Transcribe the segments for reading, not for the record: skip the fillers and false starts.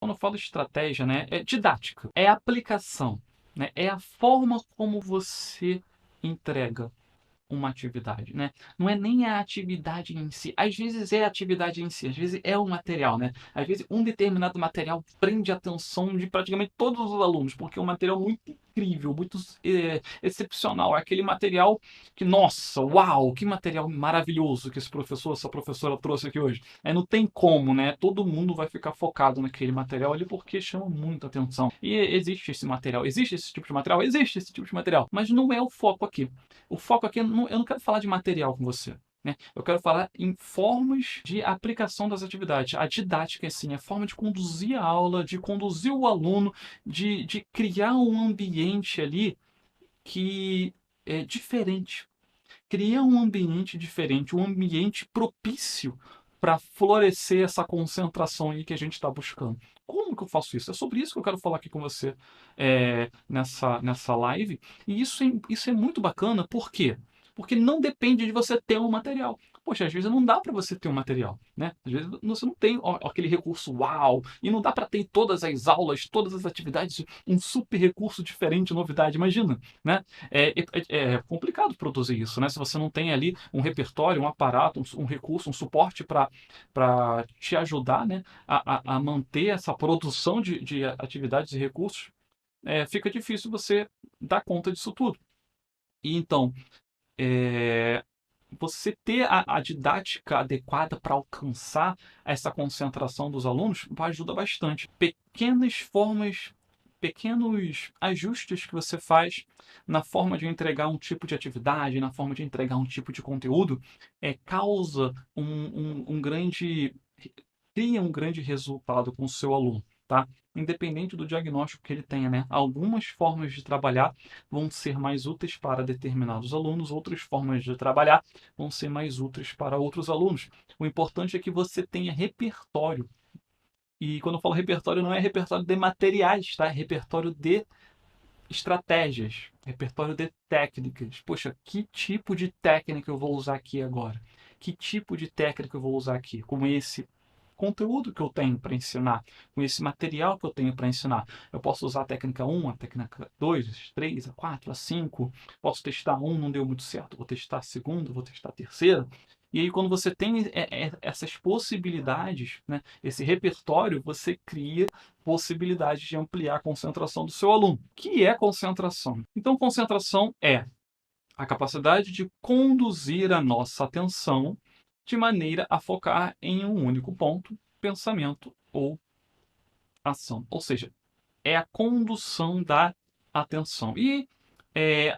Quando eu falo estratégia, né, é didática, é aplicação, né, é a forma como você entrega uma atividade, né? Não é nem a atividade em si. Às vezes é a atividade em si, às vezes é o material, né? Às vezes um determinado material prende a atenção de praticamente todos os alunos, porque é um material muito incrível, muito excepcional. É aquele material que, nossa, uau, que material maravilhoso que esse professor, essa professora trouxe aqui hoje. Não tem como, né? Todo mundo vai ficar focado naquele material ali porque chama muita atenção. E existe esse material, existe esse tipo de material, existe esse tipo de material, mas não é o foco aqui. O foco aqui, eu não quero falar de material com você, né? Eu quero falar em formas de aplicação das atividades. A didática, assim, a forma de conduzir a aula, de conduzir o aluno, de criar um ambiente ali que é diferente. Criar um ambiente diferente, um ambiente propício para florescer essa concentração aí que a gente está buscando. Como que eu faço isso? É sobre isso que eu quero falar aqui com você nessa live. E isso é muito bacana, por quê? Porque não depende de você ter um material. Poxa, às vezes não dá para você ter um material, né? Às vezes você não tem aquele recurso uau, e não dá para ter todas as aulas, todas as atividades, um super recurso diferente, novidade, imagina, né? É complicado produzir isso, né? Se você não tem ali um repertório, um aparato, um recurso, um suporte para te ajudar, né, a manter essa produção de atividades e recursos, fica difícil você dar conta disso tudo. E então, é, você ter a didática adequada para alcançar essa concentração dos alunos ajuda bastante. Pequenas formas, pequenos ajustes que você faz na forma de entregar um tipo de atividade, na forma de entregar um tipo de conteúdo, causa um grande cria um grande resultado com o seu aluno, tá? Independente do diagnóstico que ele tenha, né? Algumas formas de trabalhar vão ser mais úteis para determinados alunos, outras formas de trabalhar vão ser mais úteis para outros alunos. O importante é que você tenha repertório. E quando eu falo repertório, não é repertório de materiais, tá? É repertório de estratégias, repertório de técnicas. Poxa, que tipo de técnica eu vou usar aqui agora? Que tipo de técnica eu vou usar aqui? Com esse conteúdo que eu tenho para ensinar, com esse material que eu tenho para ensinar. Eu posso usar a técnica 1, a técnica 2, a 3, a 4, a 5. Posso testar um, não deu muito certo, vou testar a segunda, vou testar a terceira. E aí, quando você tem essas possibilidades, né, esse repertório, você cria possibilidade de ampliar a concentração do seu aluno. O que é concentração? Então, concentração é a capacidade de conduzir a nossa atenção de maneira a focar em um único ponto, pensamento ou ação. Ou seja, é a condução da atenção. E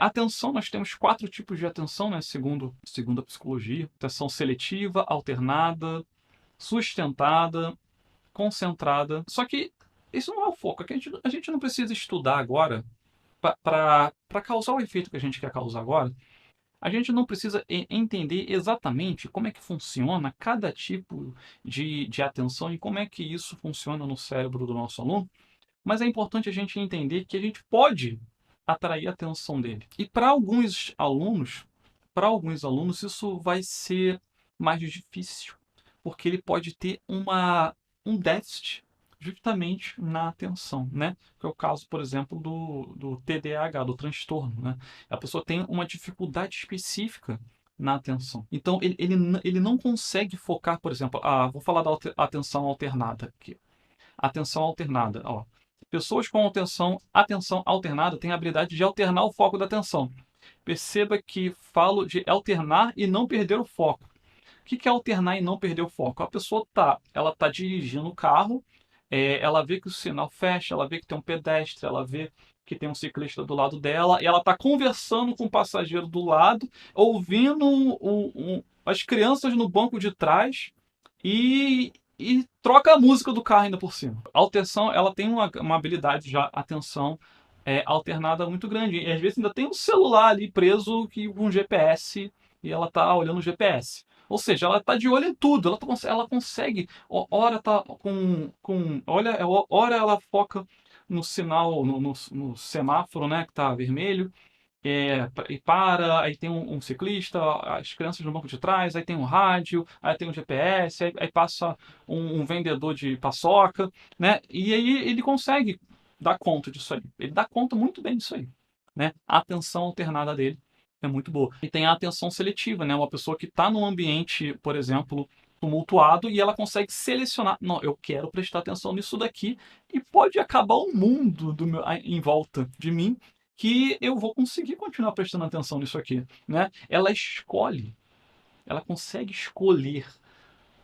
atenção, nós temos 4 tipos de atenção, né, segundo a psicologia: atenção seletiva, alternada, sustentada, concentrada. Só que isso não é o foco. Aqui a gente não precisa estudar agora para causar o efeito que a gente quer causar agora. A gente não precisa entender exatamente como é que funciona cada tipo de atenção e como é que isso funciona no cérebro do nosso aluno, mas é importante a gente entender que a gente pode atrair a atenção dele. E para alguns alunos isso vai ser mais difícil, porque ele pode ter um déficit justamente na atenção, né? Que é o caso, por exemplo, do TDAH, do transtorno, né? A pessoa tem uma dificuldade específica na atenção. Então, ele não consegue focar, por exemplo, vou falar da atenção alternada aqui. Atenção alternada, ó. Pessoas com atenção alternada têm a habilidade de alternar o foco da atenção. Perceba que falo de alternar e não perder o foco. O que é alternar e não perder o foco? A pessoa ela tá dirigindo o carro, ela vê que o sinal fecha, ela vê que tem um pedestre, ela vê que tem um ciclista do lado dela, e ela está conversando com o passageiro do lado, ouvindo as crianças no banco de trás e troca a música do carro ainda por cima. A atenção, ela tem uma habilidade já, atenção alternada muito grande. E às vezes ainda tem um celular ali preso com um GPS e ela tá olhando o GPS. Ou seja, ela tá de olho em tudo. Ela consegue. Hora tá hora ela foca no sinal, no semáforo, né, que tá vermelho. e para, aí tem um ciclista, as crianças no banco de trás, aí tem um rádio, aí tem um GPS, aí passa um vendedor de paçoca, né? E aí ele consegue dar conta disso aí. Ele dá conta muito bem disso aí, né? A atenção alternada dele é muito boa. E tem a atenção seletiva, né? Uma pessoa que está num ambiente, por exemplo, tumultuado e ela consegue selecionar, não, eu quero prestar atenção nisso daqui e pode acabar o mundo em volta de mim que eu vou conseguir continuar prestando atenção nisso aqui, né? Ela escolhe, ela consegue escolher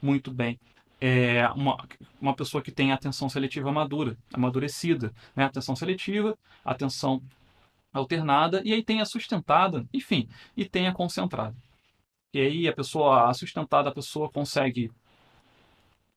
muito bem. Uma pessoa que tem atenção seletiva madura, amadurecida, né? Atenção seletiva, atenção alternada, e aí tem a sustentada, enfim, e tem a concentrada. E aí a sustentada, a pessoa consegue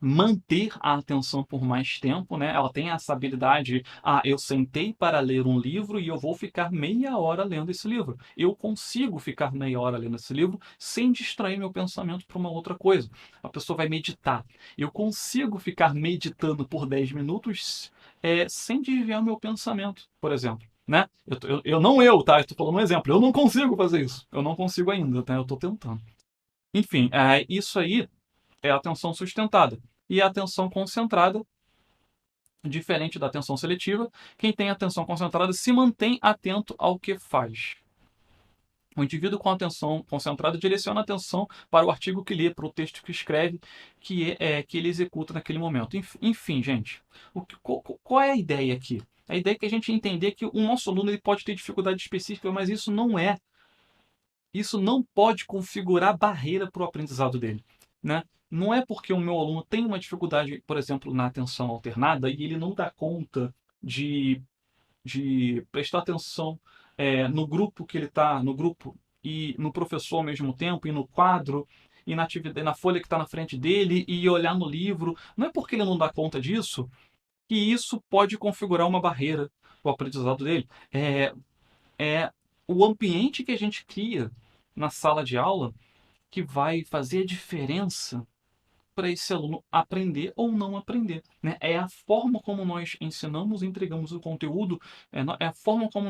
manter a atenção por mais tempo, né? Ela tem essa habilidade, eu sentei para ler um livro e eu vou ficar meia hora lendo esse livro. Eu consigo ficar meia hora lendo esse livro sem distrair meu pensamento para uma outra coisa. A pessoa vai meditar. Eu consigo ficar meditando por 10 minutos sem desviar meu pensamento, por exemplo. Né? Tá? Estou falando um exemplo. Eu não consigo fazer isso. Eu não consigo ainda, tá? Eu estou tentando. Enfim, isso aí é a atenção sustentada. E a atenção concentrada, diferente da atenção seletiva, quem tem atenção concentrada se mantém atento ao que faz. O indivíduo com atenção concentrada direciona a atenção para o artigo que lê, para o texto que escreve, que ele executa naquele momento. Enfim, gente, qual é a ideia aqui? A ideia é que a gente entender que o nosso aluno ele pode ter dificuldade específica, mas isso não pode configurar barreira para o aprendizado dele, né? Não é porque o meu aluno tem uma dificuldade, por exemplo, na atenção alternada e ele não dá conta de, de prestar atenção no grupo que ele está, no grupo e no professor ao mesmo tempo, e no quadro, e na atividade, na folha que está na frente dele, e olhar no livro. Não é porque ele não dá conta disso que isso pode configurar uma barreira para o aprendizado dele. É o ambiente que a gente cria na sala de aula que vai fazer a diferença para esse aluno aprender ou não aprender, né? É a forma como nós ensinamos e entregamos o conteúdo, é a forma como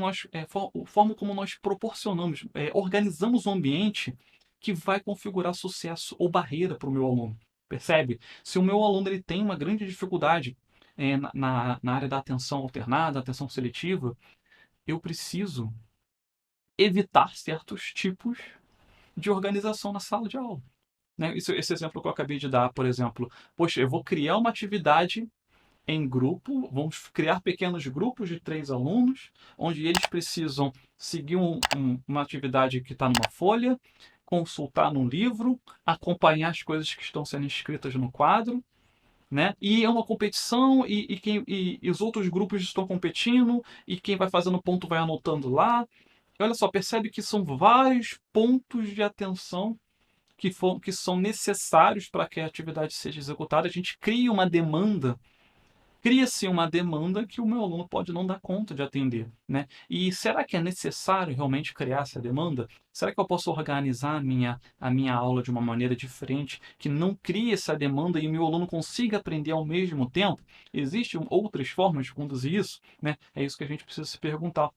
forma como nós proporcionamos, organizamos o ambiente que vai configurar sucesso ou barreira para o meu aluno. Percebe? Se o meu aluno ele tem uma grande dificuldade na área da atenção alternada, atenção seletiva, eu preciso evitar certos tipos de organização na sala de aula. Né? Esse exemplo que eu acabei de dar, por exemplo, poxa, eu vou criar uma atividade em grupo, vamos criar pequenos grupos de 3 alunos, onde eles precisam seguir uma atividade que está numa folha, consultar num livro, acompanhar as coisas que estão sendo escritas no quadro, né? E é uma competição e os outros grupos estão competindo e quem vai fazendo ponto vai anotando lá. E olha só, percebe que são vários pontos de atenção que são necessários para que a atividade seja executada. A gente cria-se uma demanda que o meu aluno pode não dar conta de atender, né? E será que é necessário realmente criar essa demanda? Será que eu posso organizar a minha aula de uma maneira diferente, que não crie essa demanda e o meu aluno consiga aprender ao mesmo tempo? Existem outras formas de conduzir isso, né? É isso que a gente precisa se perguntar.